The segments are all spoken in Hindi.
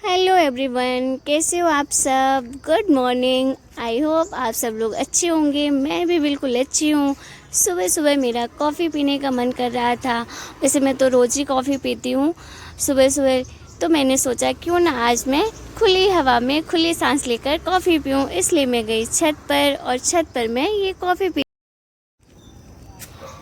हेलो एवरीवन, कैसे हो आप सब। Good morning. आई होप आप सब लोग अच्छे होंगे। मैं भी बिल्कुल अच्छी हूँ। सुबह सुबह मेरा कॉफ़ी पीने का मन कर रहा था। वैसे मैं तो रोज़ ही कॉफ़ी पीती हूँ सुबह सुबह, तो मैंने सोचा क्यों ना आज मैं खुली हवा में खुली सांस लेकर कॉफ़ी पीऊँ। इसलिए मैं गई छत पर और छत पर मैं ये कॉफ़ी पी।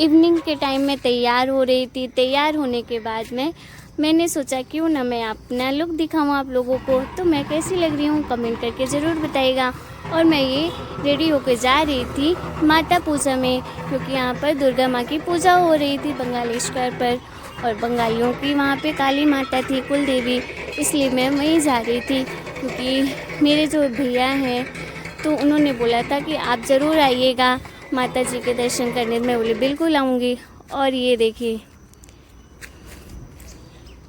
इवनिंग के टाइम में तैयार हो रही थी। तैयार होने के बाद मैंने सोचा क्यों ना मैं अपना लुक दिखाऊं आप लोगों को। तो मैं कैसी लग रही हूँ कमेंट करके ज़रूर बताइएगा। और मैं ये रेडी होकर जा रही थी माता पूजा में, क्योंकि यहाँ पर दुर्गा माँ की पूजा हो रही थी बंगालेश्वर पर, और बंगालियों की वहाँ पे काली माता थी, कुल देवी। इसलिए मैं वहीं जा रही थी, क्योंकि मेरे जो भैया हैं तो उन्होंने बोला था कि आप ज़रूर आइएगा माता जी के दर्शन करने। मैं बोली बिल्कुल आऊँगी। और ये देखिए,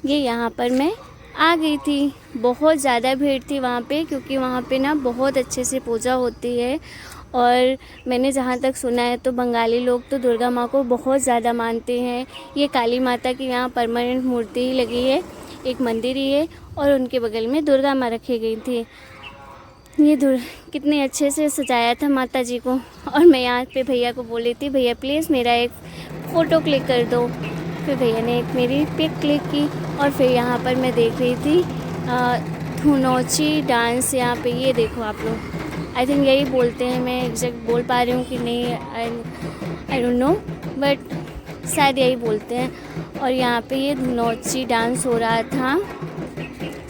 ये यहाँ पर मैं आ गई थी। बहुत ज़्यादा भीड़ थी वहाँ पे, क्योंकि वहाँ पे ना बहुत अच्छे से पूजा होती है। और मैंने जहाँ तक सुना है तो बंगाली लोग तो दुर्गा माँ को बहुत ज़्यादा मानते हैं। ये काली माता की यहाँ परमानेंट मूर्ति ही लगी है, एक मंदिर ही है, और उनके बगल में दुर्गा माँ रखी गई थी। ये कितने अच्छे से सजाया था माता जी को। और मैं यहाँ पे भैया को बोली थी, भैया प्लीज़ मेरा एक फ़ोटो क्लिक कर दो। फिर भैया ने एक मेरी पिक क्लिक की। और फिर यहाँ पर मैं देख रही थी धुनौची डांस। यहाँ पे ये देखो आप लोग, आई थिंक यही बोलते हैं, मैं एग्जैक्ट बोल पा रही हूँ कि नहीं, आई डोंट नो, बट शायद यही बोलते हैं। और यहाँ पे ये धुनौची डांस हो रहा था।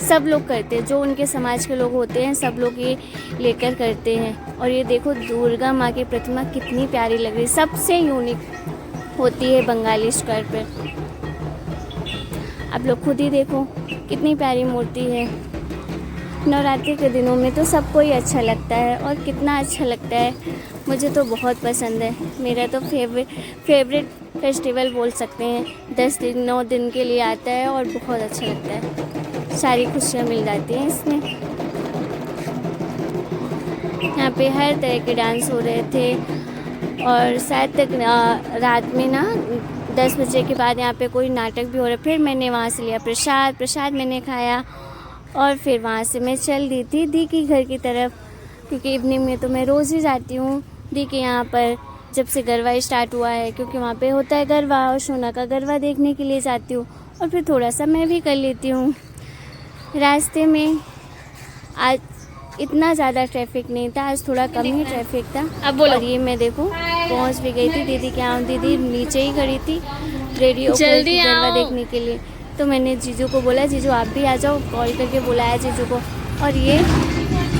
सब लोग करते हैं, जो उनके समाज के लोग होते हैं सब लोग ये लेकर करते हैं। और ये देखो दुर्गा माँ की प्रतिमा कितनी प्यारी लग रही है, सबसे यूनिक होती है बंगालेश्वर पर। आप लोग खुद ही देखो कितनी प्यारी मूर्ति है। नवरात्रि के दिनों में तो सबको ही अच्छा लगता है, और कितना अच्छा लगता है, मुझे तो बहुत पसंद है। मेरा तो फेवरेट फेस्टिवल बोल सकते हैं। 10 दिन 9 दिन के लिए आता है और बहुत अच्छा लगता है, सारी खुशियाँ मिल जाती हैं इसमें। यहाँ पे हर तरह के डांस हो रहे थे, और शायद तक रात में ना 10 बजे के बाद यहाँ पे कोई नाटक भी हो रहा है। फिर मैंने वहाँ से लिया प्रसाद मैंने खाया, और फिर वहाँ से मैं चल दी थी दी की घर की तरफ, क्योंकि इवनिंग में तो मैं रोज़ ही जाती हूँ दी के यहाँ पर, जब से गरबा स्टार्ट हुआ है। क्योंकि वहाँ पे होता है गरबा, और सोना का गरबा देखने के लिए जाती हूँ, और फिर थोड़ा सा मैं भी कर लेती हूँ। रास्ते में आज इतना ज़्यादा ट्रैफिक नहीं था, आज थोड़ा कम ही ट्रैफिक था। अब बोलो। और ये मैं देखो पहुंच भी गई थी दीदी के यहाँ। दीदी नीचे ही खड़ी थी रेडी होकर गरबा देखने के लिए। तो मैंने जीजू को बोला, जीजू आप भी आ जाओ, कॉल करके बुलाया जीजू को। और ये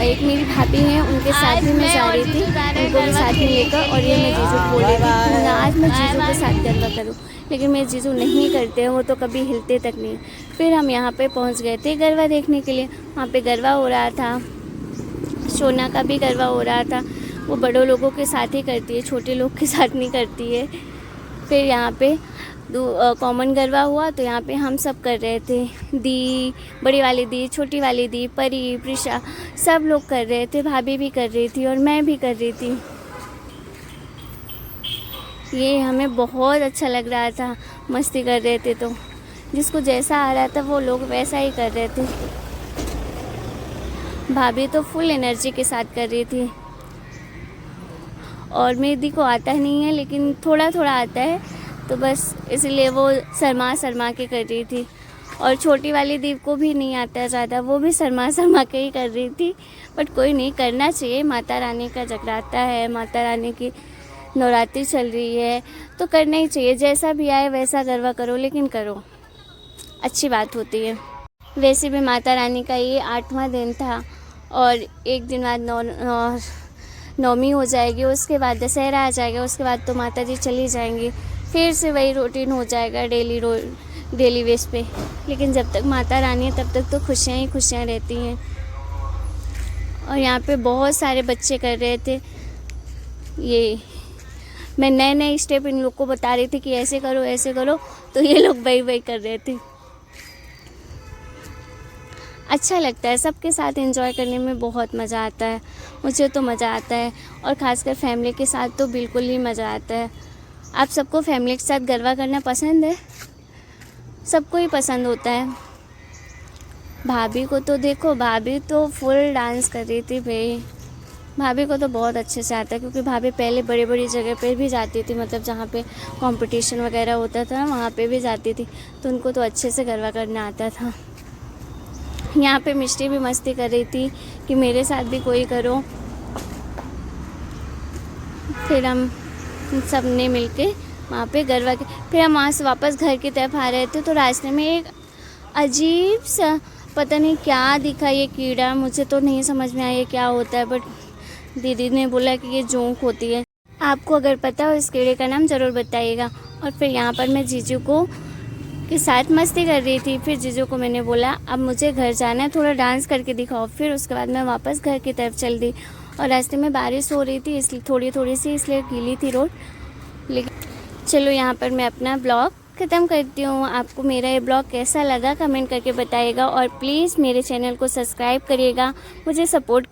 एक मेरी भाभी हैं, उनके साथ भी मैं जा रही थी, उनको भी साथ में लेकर। और ये मैं जीजू को बोल रही थी आज मैं जीजू के साथ गरबा करूँ, लेकिन मेरे जीजू नहीं करते हैं, वो तो कभी हिलते तक नहीं। फिर हम यहाँ पे पहुँच गए थे गरबा देखने के लिए। वहाँ पे गरबा हो रहा था, सोना का भी गरबा हो रहा था। वो बड़ों लोगों के साथ ही करती है, छोटे लोग के साथ नहीं करती है। फिर यहाँ पे कॉमन गरबा हुआ, तो यहाँ पे हम सब कर रहे थे। दी, बड़ी वाली दी, छोटी वाली दी, परी, प्रिशा, सब लोग कर रहे थे। भाभी भी कर रही थी और मैं भी कर रही थी। ये हमें बहुत अच्छा लग रहा था, मस्ती कर रहे थे। तो जिसको जैसा आ रहा था वो लोग वैसा ही कर रहे थे। भाभी तो फुल एनर्जी के साथ कर रही थी, और मेरी दी को आता नहीं है, लेकिन थोड़ा थोड़ा आता है, तो बस इसलिए वो शर्मा के कर रही थी। और छोटी वाली दी को भी नहीं आता ज़्यादा, वो भी शर्मा के ही कर रही थी। बट कोई नहीं, करना चाहिए, माता रानी का जगराता है, माता रानी की नवरात्रि चल रही है, तो करना ही चाहिए। जैसा भी आए वैसा गरबा करो, लेकिन करो, अच्छी बात होती है। वैसे भी माता रानी का ये 8वां दिन था, और एक दिन बाद नौमी हो जाएगी, उसके बाद दशहरा आ जाएगा, उसके बाद तो माता जी चली जाएंगी। फिर से वही रूटीन हो जाएगा डेली बेस पे। लेकिन जब तक माता रानी है तब तक तो खुशियाँ ही खुशियाँ रहती हैं। और यहाँ पे बहुत सारे बच्चे कर रहे थे। ये मैं नए नए स्टेप इन लोग को बता रही थी कि ऐसे करो, तो ये लोग वही कर रहे थे। अच्छा लगता है, सबके साथ एंजॉय करने में बहुत मज़ा आता है। मुझे तो मज़ा आता है, और ख़ासकर फैमिली के साथ तो बिल्कुल ही मज़ा आता है। आप सबको फैमिली के साथ गरबा करना पसंद है? सबको ही पसंद होता है। भाभी को तो देखो, भाभी तो फुल डांस कर रही थी भाई। भाभी को तो बहुत अच्छे से आता है, क्योंकि भाभी पहले बड़ी बड़ी जगह पे भी जाती थी, मतलब जहाँ पे कंपटीशन वगैरह होता था ना वहाँ पे भी जाती थी, तो उनको तो अच्छे से गरबा करना आता था। यहाँ पे मिष्टी भी मस्ती कर रही थी कि मेरे साथ भी कोई करो। फिर हम सब ने मिल के वहाँ पे गरबा के फिर हम वहाँ से वापस घर की तरफ आ रहे थे, तो रास्ते में एक अजीब सा पता नहीं क्या दिखा, ये कीड़ा, मुझे तो नहीं समझ में आया ये क्या होता है, बट दीदी ने बोला कि ये जोंक होती है। आपको अगर पता हो इस कीड़े का नाम ज़रूर बताइएगा। और फिर यहाँ पर मैं जीजू को के साथ मस्ती कर रही थी। फिर जीजू को मैंने बोला अब मुझे घर जाना है, थोड़ा डांस करके दिखाओ। फिर उसके बाद मैं वापस घर की तरफ चल दी, और रास्ते में बारिश हो रही थी, इसलिए थोड़ी सी इसलिए गीली थी रोड। लेकिन चलो यहाँ पर मैं अपना ब्लॉग ख़त्म करती हूँ। आपको मेरा ये ब्लॉग कैसा लगा कमेंट करके बताइएगा, और प्लीज़ मेरे चैनल को सब्सक्राइब करिएगा, मुझे सपोर्ट